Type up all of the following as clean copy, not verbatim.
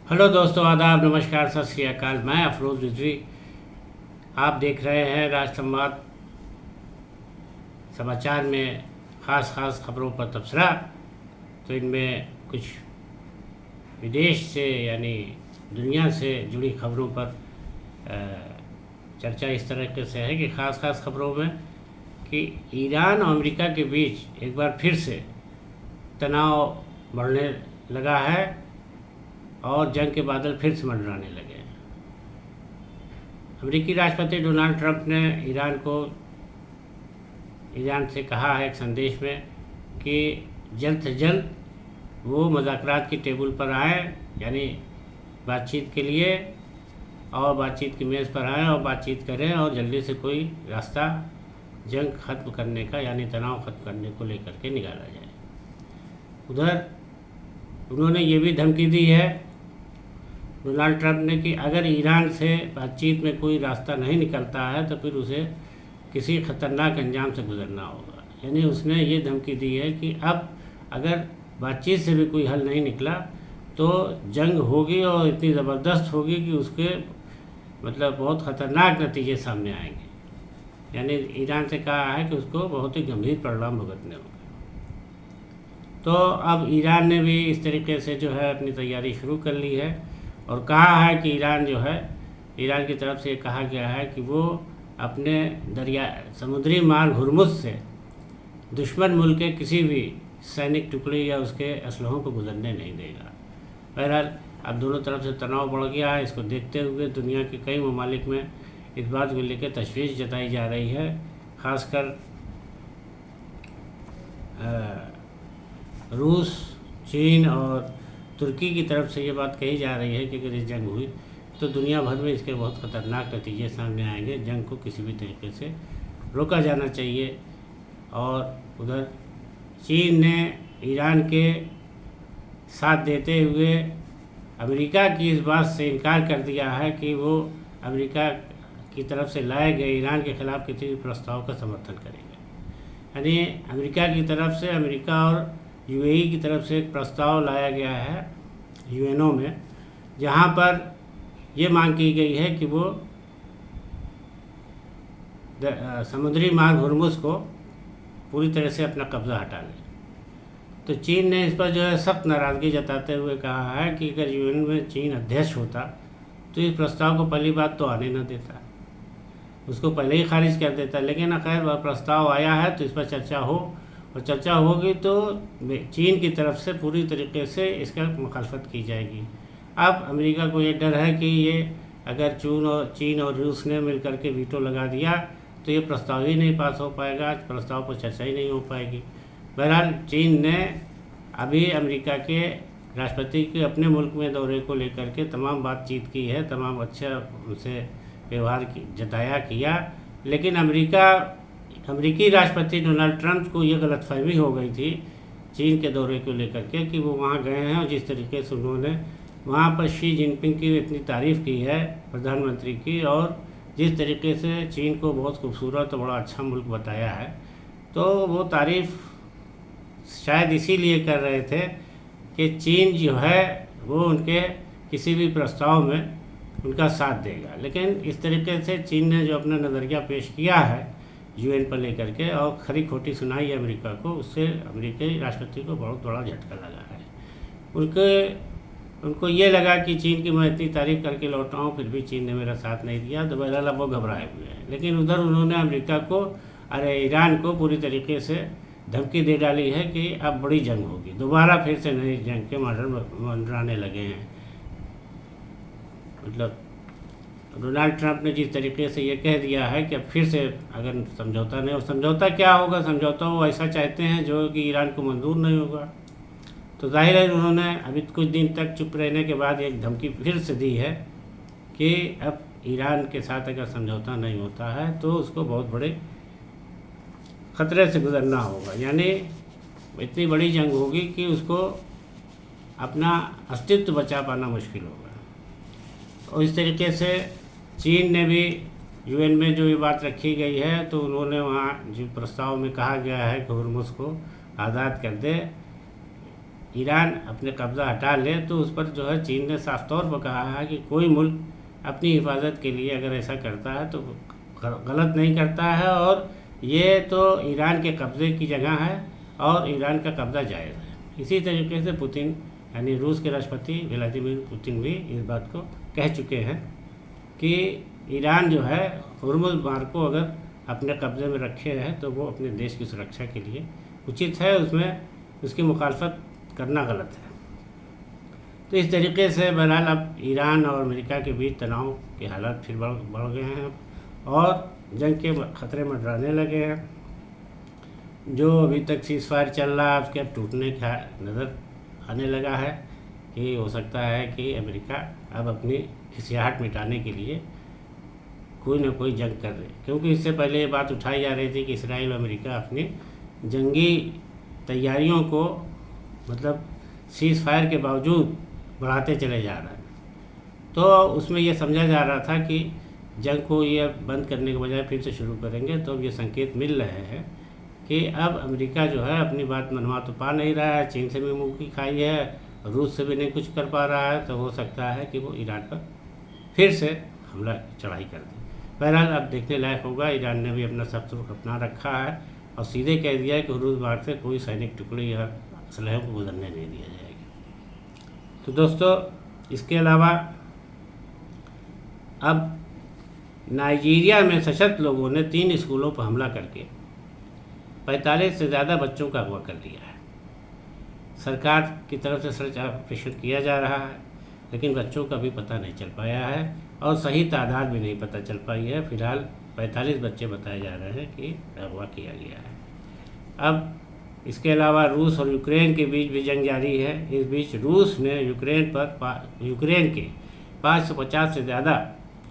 Hello दोस्तों, आदाब, नमस्कार, सत श्री अकाल। मैं अफरोज़ रिजवी। आप देख रहे हैं राज संवाद समाचार में ख़ास खबरों पर तबसरा। तो इनमें कुछ विदेश से यानी दुनिया से जुड़ी खबरों पर चर्चा इस तरीके से है कि ख़ास खबरों में कि ईरान और अमेरिका के बीच एक बार फिर से तनाव बढ़ने लगा है और जंग के बादल फिर से मंडराने लगे हैं। अमेरिकी राष्ट्रपति डोनाल्ड ट्रंप ने ईरान से कहा है एक संदेश में कि जल्द से जल्द वो मुज़ाकरात की टेबल पर आए, यानी बातचीत के लिए, और बातचीत की मेज़ पर आएँ और बातचीत करें और जल्दी से कोई रास्ता जंग ख़त्म करने का यानी तनाव ख़त्म करने को लेकर के निकाला जाए। उधर उन्होंने ये भी धमकी दी है डोनाल्ड ट्रंप ने कि अगर ईरान से बातचीत में कोई रास्ता नहीं निकलता है तो फिर उसे किसी ख़तरनाक अंजाम से गुजरना होगा। यानी उसने ये धमकी दी है कि अब अगर बातचीत से भी कोई हल नहीं निकला तो जंग होगी और इतनी ज़बरदस्त होगी कि उसके मतलब बहुत ख़तरनाक नतीजे सामने आएंगे। यानी ईरान से कहा है कि उसको बहुत ही गंभीर परिणाम भुगतने होंगे। तो अब ईरान ने भी इस तरीके से जो है अपनी तैयारी शुरू कर ली है और कहा है कि ईरान की तरफ से कहा गया है कि वो अपने समुद्री मार्ग हुर्मुज़ से दुश्मन मुल्क के किसी भी सैनिक टुकड़ी या उसके असलहों को गुजरने नहीं देगा। बहरहाल अब दोनों तरफ से तनाव बढ़ गया है। इसको देखते हुए दुनिया के कई ममालिक में इस बात को लेकर तशवीश जताई जा रही है। ख़ासकर रूस, चीन और तुर्की की तरफ से ये बात कही जा रही है कि अगर ये जंग हुई तो दुनिया भर में इसके बहुत ख़तरनाक नतीजे सामने आएंगे। जंग को किसी भी तरीके से रोका जाना चाहिए। और उधर चीन ने ईरान के साथ देते हुए अमेरिका की इस बात से इनकार कर दिया है कि वो अमेरिका की तरफ से लाए गए ईरान के ख़िलाफ़ किसी भी प्रस्ताव का समर्थन करेंगे। यानी अमेरिका की तरफ से, अमेरिका और यूएई की तरफ से एक प्रस्ताव लाया गया है यूएनओ में, जहां पर ये मांग की गई है कि वो समुद्री मार्ग हुर्मुज़ को पूरी तरह से अपना कब्ज़ा हटा ले। तो चीन ने इस पर जो है सख्त नाराज़गी जताते हुए कहा है कि अगर यूएन में चीन अध्यक्ष होता तो इस प्रस्ताव को पहली बात तो आने न देता, उसको पहले ही खारिज कर देता। लेकिन खैर वह प्रस्ताव आया है तो इस पर चर्चा हो, और चर्चा होगी तो चीन की तरफ से पूरी तरीके से इसका मुखालफत की जाएगी। अब अमेरिका को ये डर है कि ये अगर चीन और रूस ने मिलकर के वीटो लगा दिया तो ये प्रस्ताव ही नहीं पास हो पाएगा, प्रस्ताव पर चर्चा ही नहीं हो पाएगी। बहरहाल चीन ने अभी अमेरिका के राष्ट्रपति के अपने मुल्क में दौरे को लेकर के तमाम बातचीत की है, तमाम अच्छा उनसे व्यवहार किया। लेकिन अमेरिकी राष्ट्रपति डोनाल्ड ट्रंप को ये गलतफहमी हो गई थी चीन के दौरे को लेकर के कि वो वहाँ गए हैं और जिस तरीके से उन्होंने वहाँ पर शी जिनपिंग की इतनी तारीफ़ की है प्रधानमंत्री की, और जिस तरीके से चीन को बहुत खूबसूरत और बड़ा अच्छा मुल्क बताया है, तो वो तारीफ़ शायद इसीलिए कर रहे थे कि चीन जो है वो उनके किसी भी प्रस्ताव में उनका साथ देगा। लेकिन इस तरीके से चीन ने जो अपना नज़रिया पेश किया है यूएन पर लेकर के और खरी खोटी सुनाई है अमेरिका को, उससे अमेरिकी राष्ट्रपति को बहुत बड़ा झटका लगा है। उनको ये लगा कि चीन की मैं इतनी तारीफ़ करके लौटा हूँ फिर भी चीन ने मेरा साथ नहीं दिया, तो बहरहाल वो घबराए हुए हैं। लेकिन उधर उन्होंने ईरान को पूरी तरीके से धमकी दे डाली है कि अब बड़ी जंग होगी, दोबारा फिर से नई जंग के मंडराने लगे हैं। मतलब डोनाल्ड ट्रंप ने जिस तरीके से ये कह दिया है कि अब फिर से अगर समझौता नहीं, और समझौता क्या होगा, समझौता वो ऐसा चाहते हैं जो कि ईरान को मंजूर नहीं होगा। तो जाहिर है उन्होंने अभी कुछ दिन तक चुप रहने के बाद एक धमकी फिर से दी है कि अब ईरान के साथ अगर समझौता नहीं होता है तो उसको बहुत बड़े ख़तरे से गुजरना होगा। यानी इतनी बड़ी जंग होगी कि उसको अपना अस्तित्व बचा पाना मुश्किल होगा। और इस तरीके से चीन ने भी यूएन में जो ये बात रखी गई है, तो उन्होंने वहाँ जो प्रस्ताव में कहा गया है कि हुर्मुज़ को आज़ाद कर दे, ईरान अपने कब्ज़ा हटा ले तो उस पर जो है चीन ने साफ तौर पर कहा है कि कोई मुल्क अपनी हिफाजत के लिए अगर ऐसा करता है तो गलत नहीं करता है, और ये तो ईरान के कब्ज़े की जगह है और ईरान का कब्ज़ा जायज़ है। इसी तरीके से पुतिन यानी रूस के राष्ट्रपति व्लादिमीर पुतिन भी इस बात को कह चुके हैं कि ईरान जो है हुर्मुज़ मार्ग को अगर अपने कब्ज़े में रखे है तो वो अपने देश की सुरक्षा के लिए उचित है, उसमें उसकी मुखालफत करना गलत है। तो इस तरीके से बहरहाल अब ईरान और अमेरिका के बीच तनाव के हालात फिर बढ़ गए हैं और जंग के ख़तरे मंडराने लगे हैं। जो अभी तक सीज़ फायर चल रहा है उसके अब टूटने का नज़र आने लगा है कि हो सकता है कि अमेरिका अब अपनी खिसियाहट मिटाने के लिए कोई ना कोई जंग कर रहे, क्योंकि इससे पहले ये बात उठाई जा रही थी कि इसराइल और अमेरिका अपनी जंगी तैयारियों को मतलब सीज़ फायर के बावजूद बढ़ाते चले जा रहा है। तो उसमें यह समझा जा रहा था कि जंग को ये बंद करने के बजाय फिर से शुरू करेंगे। तो अब ये संकेत मिल रहे हैं कि अब अमेरिका जो है अपनी बात मनवा तो पा नहीं रहा है, चीन से भी मुँह की खाई है, रूस से भी नहीं कुछ कर पा रहा है, तो हो सकता है कि वो ईरान पर फिर से हमला चढ़ाई कर दे। बहरहाल अब देखने लायक होगा। ईरान ने भी अपना सख्त रुख अपना रखा है और सीधे कह दिया है कि हुर्मुज़ मार्ग से कोई सैनिक टुकड़े या असलहे को गुजरने नहीं दिया जाएगा। तो दोस्तों, इसके अलावा अब नाइजीरिया में सशक्त लोगों ने 3 स्कूलों पर हमला करके 45 से ज़्यादा बच्चों का अगवा कर लिया है। सरकार की तरफ से सर्च ऑपरेशन किया जा रहा है, लेकिन बच्चों का भी पता नहीं चल पाया है और सही तादाद भी नहीं पता चल पाई है। फिलहाल 45 बच्चे बताए जा रहे हैं कि अगवा किया गया है। अब इसके अलावा रूस और यूक्रेन के बीच भी जंग जारी है। इस बीच रूस ने यूक्रेन के 550 से ज़्यादा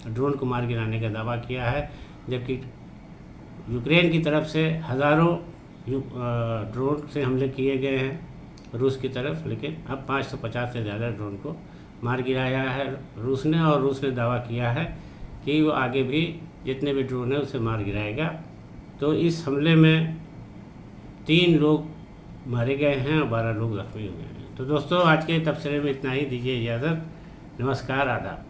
ड्रोन को मार गिराने का दावा किया है, जबकि यूक्रेन की तरफ से हज़ारों ड्रोन से हमले किए गए हैं रूस की तरफ, लेकिन अब 550 से ज़्यादा ड्रोन को मार गिराया है रूस ने, और रूस ने दावा किया है कि वो आगे भी जितने भी ड्रोन हैं उसे मार गिराएगा। तो इस हमले में 3 लोग मारे गए हैं और 12 लोग जख्मी हुए हैं। तो दोस्तों, आज के तबसरे में इतना ही। दीजिए इजाज़त। नमस्कार, आदाब।